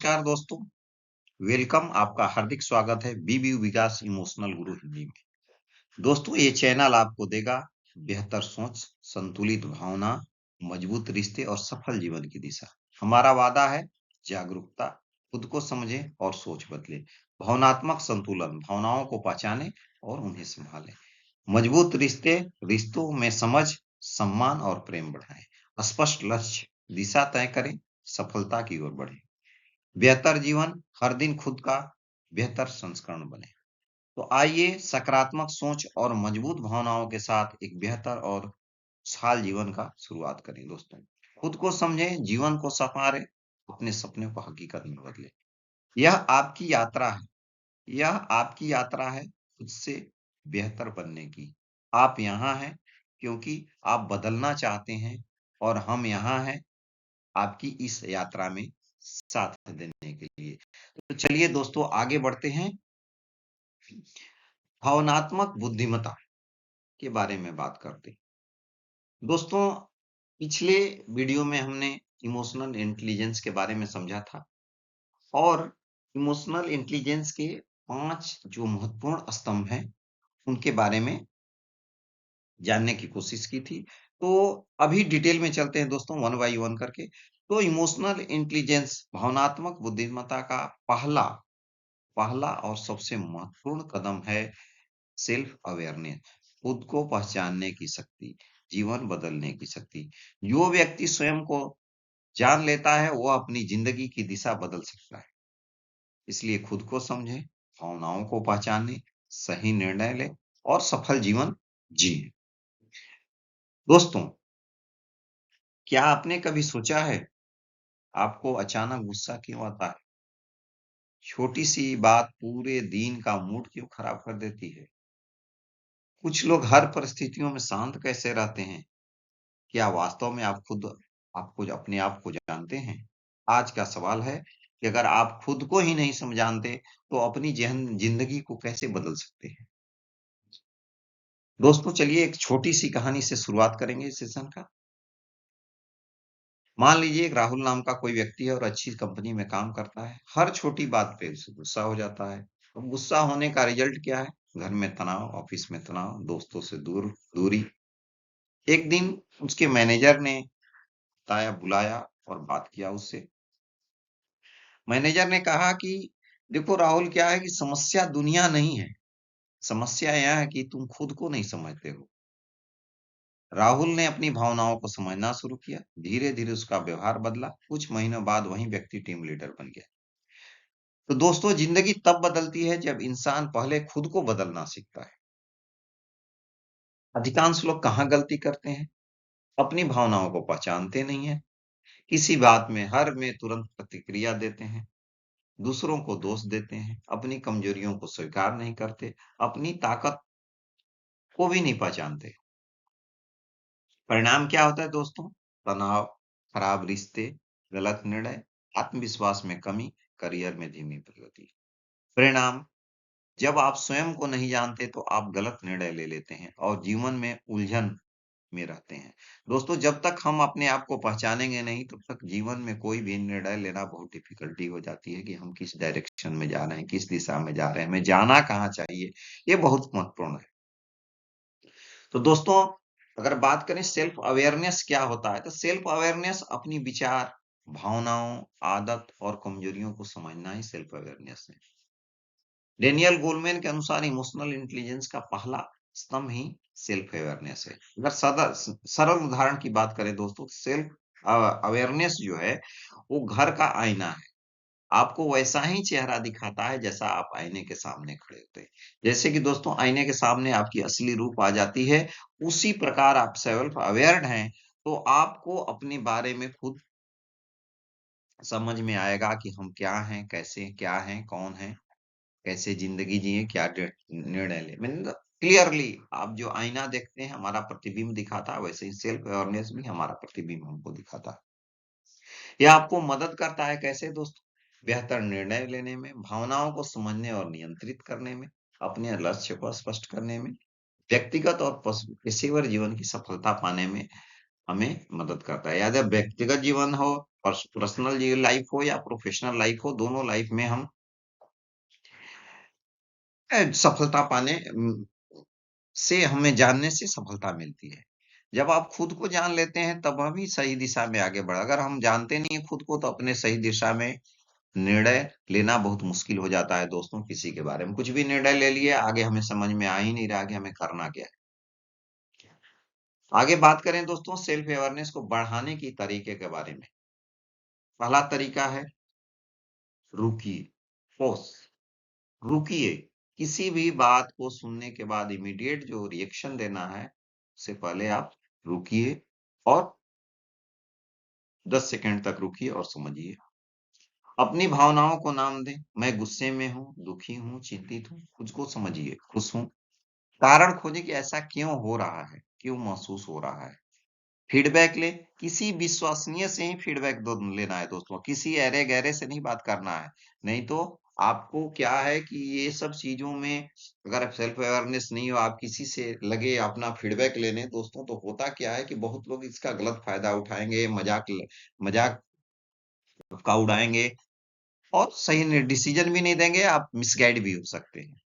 नमस्कार दोस्तों, वेलकम। आपका हार्दिक स्वागत है बीबी विकास इमोशनल गुरु हिंदी में। दोस्तों, ये चैनल आपको देगा बेहतर सोच, संतुलित भावना, मजबूत रिश्ते और सफल जीवन की दिशा। हमारा वादा है जागरूकता, खुद को समझे और सोच बदले, भावनात्मक संतुलन, भावनाओं को पहचाने और उन्हें संभालें, मजबूत रिश्ते, रिश्तों में समझ, सम्मान और प्रेम बढ़ाएं, स्पष्ट लक्ष्य, दिशा तय करें, सफलता की ओर बढ़ें। बेहतर जीवन हर दिन खुद का बेहतर संस्करण बने। तो आइए सकारात्मक सोच और मजबूत भावनाओं के साथ एक बेहतर और खुशहाल जीवन का शुरुआत करें दोस्तों। खुद को समझें, जीवन को संवारें, अपने सपने को हकीकत में बदलें। यह आपकी यात्रा है। यह आपकी यात्रा है खुद से बेहतर बनने की। आप यहाँ हैं क्योंकि आप बदलना चाहते हैं और हम यहाँ हैं आपकी इस यात्रा में साथ देने के लिए। तो चलिए दोस्तों आगे बढ़ते हैं। भावनात्मक बुद्धिमत्ता के बारे में बात करते हैं। दोस्तों, पिछले वीडियो में हमने इमोशनल इंटेलिजेंस के बारे में समझा था और इमोशनल इंटेलिजेंस के 5 जो महत्वपूर्ण स्तंभ हैं, उनके बारे में जानने की कोशिश की थी। तो अभी डिटेल में चलते हैं दोस्तों, वन बाय वन करके। तो इमोशनल इंटेलिजेंस भावनात्मक बुद्धिमत्ता का पहला पहला और सबसे महत्वपूर्ण कदम है सेल्फ अवेयरनेस, खुद को पहचानने की शक्ति, जीवन बदलने की शक्ति। जो व्यक्ति स्वयं को जान लेता है, वह अपनी जिंदगी की दिशा बदल सकता है। इसलिए खुद को समझें, भावनाओं को पहचानें, सही निर्णय लें और सफल जीवन जिएं। दोस्तों, क्या आपने कभी सोचा है आपको अचानक गुस्सा क्यों आता है? छोटी सी बात पूरे दिन का मूड क्यों खराब कर देती है? कुछ लोग हर परिस्थितियों में शांत कैसे रहते हैं? क्या वास्तव में आप खुद अपने आप को जानते हैं? आज का सवाल है कि अगर आप खुद को ही नहीं जानते, तो अपनी जिंदगी को कैसे बदल सकते हैं? दोस्तों, चलिए एक छोटी सी कहानी से शुरुआत करेंगे इस सेशन का। मान लीजिए एक राहुल नाम का कोई व्यक्ति है और अच्छी कंपनी में काम करता है। हर छोटी बात पे उसे गुस्सा हो जाता है। अब गुस्सा होने का रिजल्ट क्या है? घर में तनाव, ऑफिस में तनाव, दोस्तों से दूरी। एक दिन उसके मैनेजर ने बुलाया और बात किया उससे। मैनेजर ने कहा कि देखो राहुल, क्या है कि समस्या दुनिया नहीं है, समस्या यह है कि तुम खुद को नहीं समझते हो। राहुल ने अपनी भावनाओं को समझना शुरू किया। धीरे धीरे उसका व्यवहार बदला। कुछ महीनों बाद वही व्यक्ति टीम लीडर बन गया। तो दोस्तों, जिंदगी तब बदलती है जब इंसान पहले खुद को बदलना सीखता है। अधिकांश लोग कहाँ गलती करते हैं? अपनी भावनाओं को पहचानते नहीं है, किसी बात में हर में तुरंत प्रतिक्रिया देते हैं, दूसरों को दोष देते हैं, अपनी कमजोरियों को स्वीकार नहीं करते, अपनी ताकत को भी नहीं पहचानते। परिणाम क्या होता है दोस्तों? तनाव, खराब रिश्ते, गलत निर्णय, आत्मविश्वास में कमी, करियर में धीमी प्रगति। परिणाम, जब आप स्वयं को नहीं जानते तो आप गलत निर्णय ले लेते हैं और जीवन में उलझन में रहते हैं। दोस्तों, जब तक हम अपने आप को पहचानेंगे नहीं, तब तक जीवन में कोई भी निर्णय लेना बहुत डिफिकल्टी हो जाती है कि हम किस डायरेक्शन में जा रहे हैं, किस दिशा में जा रहे हैं, हमें जाना कहाँ चाहिए, ये बहुत महत्वपूर्ण है। तो दोस्तों, अगर बात करें सेल्फ अवेयरनेस क्या होता है, तो सेल्फ अवेयरनेस अपनी विचार, भावनाओं, आदत और कमजोरियों को समझना ही सेल्फ अवेयरनेस है। डेनियल गोलमैन के अनुसार इमोशनल इंटेलिजेंस का पहला स्तंभ ही सेल्फ अवेयरनेस है। अगर सरल उदाहरण की बात करें दोस्तों, सेल्फ अवेयरनेस जो है वो घर का आईना है। आपको वैसा ही चेहरा दिखाता है जैसा आप आईने के सामने खड़े होते हैं। जैसे कि दोस्तों आईने के सामने आपकी असली रूप आ जाती है, उसी प्रकार आप सेल्फ अवेयर्ड हैं, तो आपको अपने बारे में खुद समझ में आएगा कि हम क्या हैं, कैसे क्या हैं, कौन हैं, कैसे ज़िंदगी जिएँ, क्या निर्णय लें। मतलब क्लियरली आप जो आईना देखते हैं, हमारा प्रतिबिंब दिखाता है, वैसे ही सेल्फ अवेयरनेस भी हमारा प्रतिबिंब हमको दिखाता है। यह आपको मदद करता है कैसे दोस्तों? बेहतर निर्णय लेने में, भावनाओं को समझने और नियंत्रित करने में, अपने लक्ष्य को स्पष्ट करने में, व्यक्तिगत और पेशेवर जीवन की सफलता पाने में हमें मदद करता है। या जब व्यक्तिगत जीवन हो पर्सनल लाइफ हो या प्रोफेशनल लाइफ हो, दोनों लाइफ में हम सफलता पाने से हमें जानने से सफलता मिलती है। जब आप खुद को जान लेते हैं तब हम ही सही दिशा में आगे बढ़ अगर हम जानते नहीं हैं खुद को तो अपने सही दिशा में निर्णय लेना बहुत मुश्किल हो जाता है दोस्तों किसी के बारे में। कुछ भी निर्णय ले लिए आगे हमें समझ में आ ही नहीं रहा कि हमें करना क्या है। आगे बात करें दोस्तों सेल्फ अवेयरनेस को बढ़ाने की तरीके के बारे में। पहला तरीका है रुकिए, पॉज़, रुकिए। किसी भी बात को सुनने के बाद इमीडिएट जो रिएक्शन देना है, उससे पहले आप रुकिए और 10 सेकंड तक रुकिए और समझिए। अपनी भावनाओं को नाम दें। मैं गुस्से में हूँ, दुखी हूँ, चिंतित हूँ। खुद को समझिए, खुश हूँ। कारण खोजें कि ऐसा क्यों हो रहा है? क्यों महसूस हो रहा है? फीडबैक लें। किसी विश्वसनीय से ही फीडबैक लेना है दोस्तों। किसी अरे-गहरे से नहीं बात करना है। नहीं तो आपको क्या है कि ये सब चीज़ों में अगर आप सेल्फ अवेयरनेस नहीं हो, आप किसी से लगे अपना फीडबैक लेने दोस्तों, तो होता क्या है कि बहुत लोग इसका गलत फ़ायदा उठाएँगे, मज़ाक का उड़ाएँगे और सही डिसीज़न भी नहीं देंगे, आप मिसगाइड भी हो सकते हैं।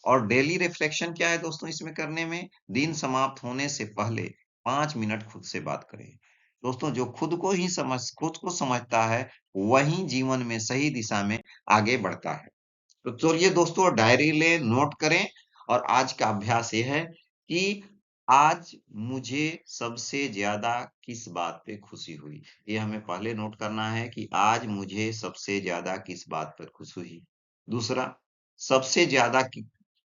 और डेली रिफ्लेक्शन क्या है दोस्तों इसमें करने में? दिन समाप्त होने से पहले 5 मिनट खुद से बात करें। दोस्तों जो खुद को समझता है, वही जीवन में सही दिशा में आगे बढ़ता है। तो चलिए दोस्तों डायरी लें, नोट करें और आज का अभ्यास ये है कि आज मुझे सबसे ज़्यादा किस बात पे खुशी हुई? ये हमें पहले नोट करना है कि आज मुझे सबसे ज़्यादा किस बात पर खुशी हुई? दूसरा, सबसे ज़्यादा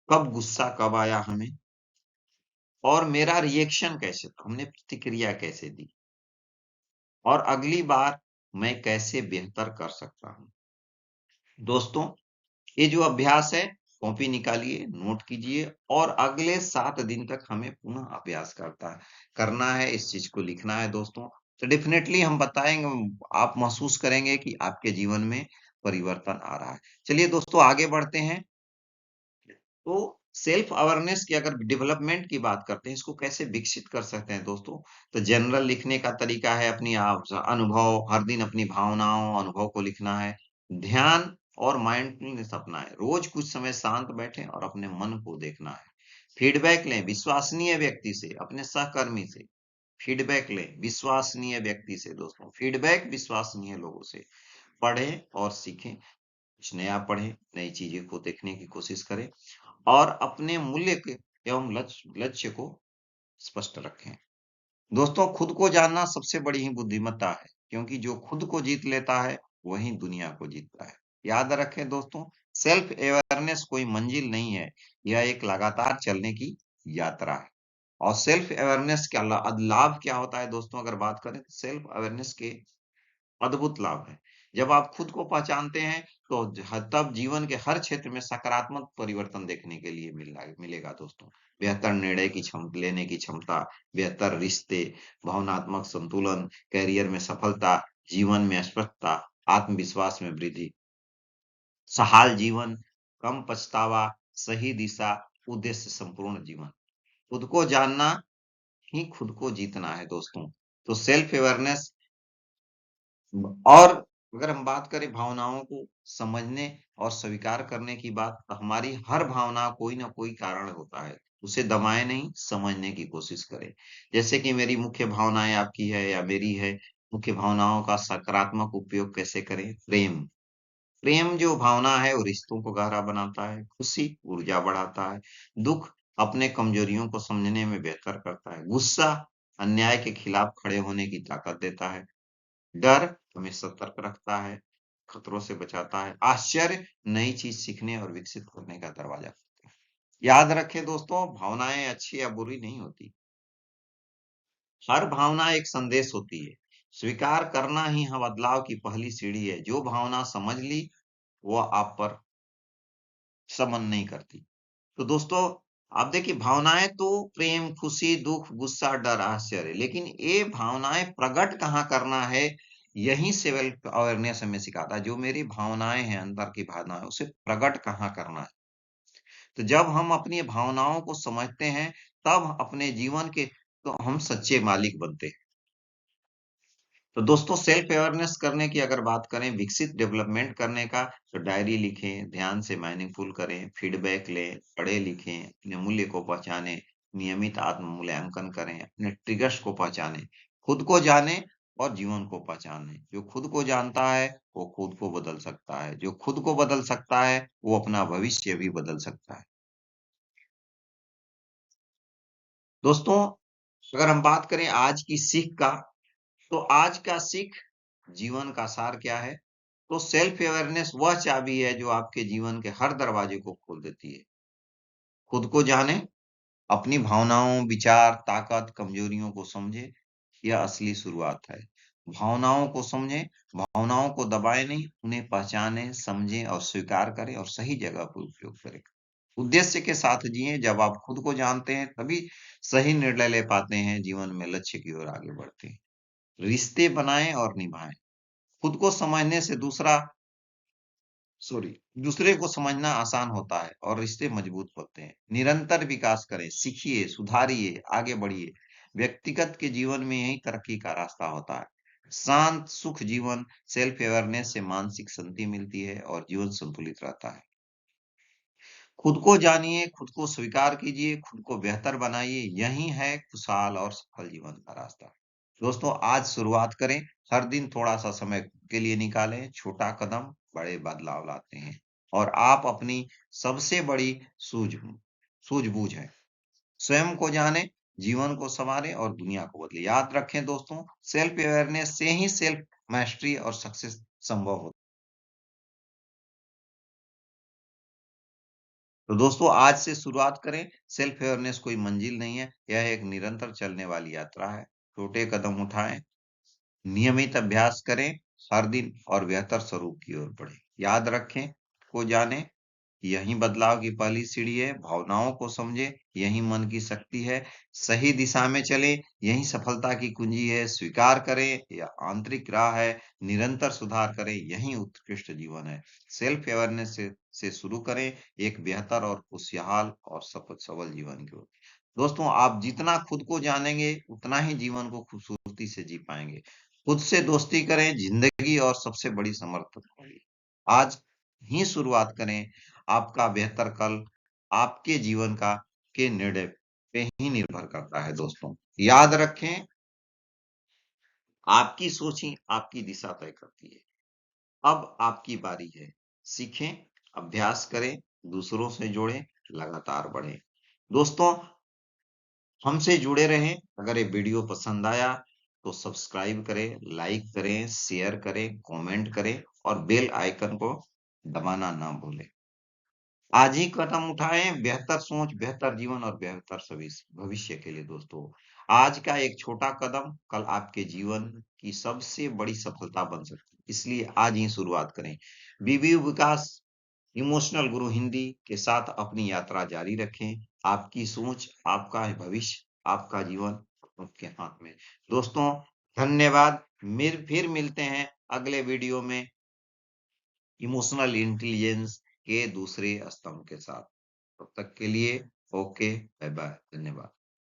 कब गुस्सा कब आया हमें और मेरा रिएक्शन कैसे था? हमने प्रतिक्रिया कैसे दी? और अगली बार मैं कैसे बेहतर कर सकता हूँ? दोस्तों, ये जो अभ्यास है, कॉपी निकालिए, नोट कीजिए और अगले 7 दिन तक हमें पुनः अभ्यास करना है, इस चीज़ को लिखना है दोस्तों। तो डेफ़िनेटली हम बताएँगे आप महसूस करेंगे कि आपके जीवन में परिवर्तन आ रहा है। चलिए दोस्तों आगे बढ़ते हैं। तो सेल्फ अवेयरनेस की अगर डेवलपमेंट की बात करते हैं, इसको कैसे विकसित कर सकते हैं दोस्तों? तो जनरल लिखने का तरीका है अपनी आप अनुभव, हर दिन अपनी भावनाओं, अनुभव को लिखना है। ध्यान और माइंडफुलनेस अपनाएँ। रोज़ कुछ समय शांत बैठें और अपने मन को देखना है। फीडबैक लें विश्वसनीय व्यक्ति से, अपने सहकर्मी से। फीडबैक लें विश्वसनीय व्यक्ति से दोस्तों। फीडबैक विश्वसनीय लोगों से। पढ़ें और सीखें। कुछ नया पढ़ें, नई चीज़ें को देखने की कोशिश करें। और अपने मूल्य के एवं लक्ष्य को स्पष्ट रखें। दोस्तों खुद को जानना सबसे बड़ी ही बुद्धिमत्ता है, क्योंकि जो खुद को जीत लेता है, वही दुनिया को जीतता है। याद रखें दोस्तों, सेल्फ अवेयरनेस कोई मंजिल नहीं है, यह एक लगातार चलने की यात्रा है। और सेल्फ अवेयरनेस का लाभ क्या होता है दोस्तों अगर बात करें तो सेल्फ अवेयरनेस के अद्भुत लाभ है। जब आप खुद को पहचानते हैं, तो तब जीवन के हर क्षेत्र में सकारात्मक परिवर्तन देखने के लिए मिलेगा दोस्तों। बेहतर निर्णय की लेने की क्षमता, बेहतर रिश्ते, भावनात्मक संतुलन, करियर में सफलता, जीवन में स्पष्टता, आत्मविश्वास में वृद्धि, सहाल जीवन, कम पछतावा, सही दिशा, उद्देश्य संपूर्ण जीवन। खुद को जानना ही खुद को जीतना है दोस्तों। तो सेल्फ अवेयरनेस और अगर हम बात करें भावनाओं को समझने और स्वीकार करने की बात, तो हमारी हर भावना कोई ना कोई कारण होता है। उसे दबाएँ नहीं, समझने की कोशिश करें। जैसे कि मेरी मुख्य भावनाएँ आपकी है या मेरी है, मुख्य भावनाओं का सकारात्मक उपयोग कैसे करें? प्रेम। प्रेम जो भावना है, वो रिश्तों को गहरा बनाता है। खुशी ऊर्जा बढ़ाता है। दुःख अपने कमजोरियों को समझने में बेहतर करता है। गुस्सा अन्याय के खिलाफ खड़े होने की ताकत देता है। डर हमें सतर्क रखता है, खतरों से बचाता है। आश्चर्य नई चीज़ सीखने और विकसित करने का दरवाज़ा खोलता है। याद रखें दोस्तों, भावनाएँ अच्छी या बुरी नहीं होती। हर भावना एक संदेश होती है। स्वीकार करना ही बदलाव की पहली सीढ़ी है। जो भावना समझ ली, वह आप पर शमन नहीं करती। तो दोस्तों, आप देखिए भावनाएँ तो प्रेम, खुशी, दुःख, गुस्सा, डर, आश्चर्य, लेकिन ये भावनाएँ प्रकट कहाँ करना है, यही सेल्फ अवेयरनेस हमें सिखाता है। जो मेरी भावनाएँ हैं, अंदर की भावनाएँ, उसे प्रकट कहाँ करना है। तो जब हम अपनी भावनाओं को समझते हैं, तब अपने जीवन के तो हम सच्चे मालिक बनते हैं। तो दोस्तों सेल्फ अवेयरनेस करने की अगर बात करें, विकसित डेवलपमेंट करने का, तो डायरी लिखें, ध्यान से मीनिंगफुल करें, फीडबैक लें, पढ़े लिखें, अपने मूल्य को पहचानें, नियमित आत्म मूल्यांकन करें, अपने ट्रिगर्स को पहचानें, खुद को जानें और जीवन को पहचानें। जो खुद को जानता है, वो खुद को बदल सकता है। जो खुद को बदल सकता है, वो अपना भविष्य भी बदल सकता है। दोस्तों, अगर हम बात करें आज की सीख का, तो आज का सीख जीवन का सार क्या है? तो सेल्फ अवेयरनेस वह चाबी है जो आपके जीवन के हर दरवाजे को खोल देती है। खुद को जाने, अपनी भावनाओं, विचार, ताकत, कमजोरियों को समझे, यह असली शुरुआत है। भावनाओं को समझें, भावनाओं को दबाएं नहीं, उन्हें पहचानें, समझें और स्वीकार करें और सही जगह पर उपयोग करें। उद्देश्य के साथ जिएं, जब आप खुद को जानते हैं, तभी सही निर्णय ले पाते हैं, जीवन में लक्ष्य की ओर आगे बढ़ते हैं। रिश्ते बनाएं और निभाएं। खुद को समझने से सॉरी दूसरे को समझना आसान होता है और रिश्ते मजबूत होते हैं। निरंतर विकास करें, सीखिए, सुधारिए, आगे बढ़िए। व्यक्तिगत के जीवन में यही तरक्की का रास्ता होता है। शांत सुख जीवन, सेल्फ अवेयरनेस से मानसिक शांति मिलती है और जीवन संतुलित रहता है। खुद को जानिए, खुद को स्वीकार कीजिए, खुद को बेहतर बनाइए, यही है खुशहाल और सफल जीवन का रास्ता। दोस्तों, आज शुरुआत करें, हर दिन थोड़ा-सा समय खुद के लिए निकालें, छोटा कदम बड़े बदलाव लाते हैं और आप अपनी सबसे बड़ी सूझबूझ है। स्वयं को जानें, जीवन को सँवारें और दुनिया को बदलें। याद रखें दोस्तों, सेल्फ अवेयरनेस से ही सेल्फ मास्टरी और सक्सेस संभव होता है। तो दोस्तों, आज से शुरुआत करें। सेल्फ अवेयरनेस कोई मंजिल नहीं है, यह एक निरंतर चलने वाली यात्रा है। छोटे कदम उठाएं, नियमित अभ्यास करें, हर दिन और बेहतर स्वरूप की ओर बढ़ें। याद रखें, को जानें, यही बदलाव की पहली सीढ़ी है। भावनाओं को समझें, यही मन की शक्ति है। सही दिशा में चलें, यही सफलता की कुंजी है। स्वीकार करें, यह आंतरिक राह है। निरंतर सुधार करें, यही उत्कृष्ट जीवन है। सेल्फ अवेयरनेस से शुरू करें, एक बेहतर और खुशहाल और सबल जीवन की ओर। दोस्तों, आप जितना खुद को जानेंगे, उतना ही जीवन को खूबसूरती से जी पाएंगे। खुद से दोस्ती करें, जिंदगी और सबसे बड़ी समर्थक होगी। आज ही शुरुआत करें। आपका बेहतर कल आपके जीवन का के निर्णय पे ही निर्भर करता है दोस्तों। याद रखें, आपकी सोच ही आपकी दिशा तय करती है। अब आपकी बारी है। सीखें, अभ्यास करें, दूसरों से जुड़ें, लगातार बढ़ें। दोस्तों, हमसे जुड़े रहें। अगर ये वीडियो पसंद आया तो सब्सक्राइब करें, लाइक करें, शेयर करें, कमेंट करें और बेल आइकन को दबाना ना भूलें। आज ही कदम उठाएं, बेहतर सोच, बेहतर जीवन और बेहतर भविष्य के लिए दोस्तों। आज का एक छोटा कदम कल आपके जीवन की सबसे बड़ी सफलता बन सकती है। इसलिए आज ही शुरुआत करें। बीबी विकास इमोशनल गुरु हिंदी के साथ अपनी यात्रा जारी रखें। आपकी सोच, आपका भविष्य, आपका जीवन आपके हाथ में। दोस्तों, धन्यवाद। फिर मिलते हैं अगले वीडियो में इमोशनल इंटेलिजेंस के दूसरे स्तंभ के साथ। तब तक के लिए ओके, बाय बाय, धन्यवाद।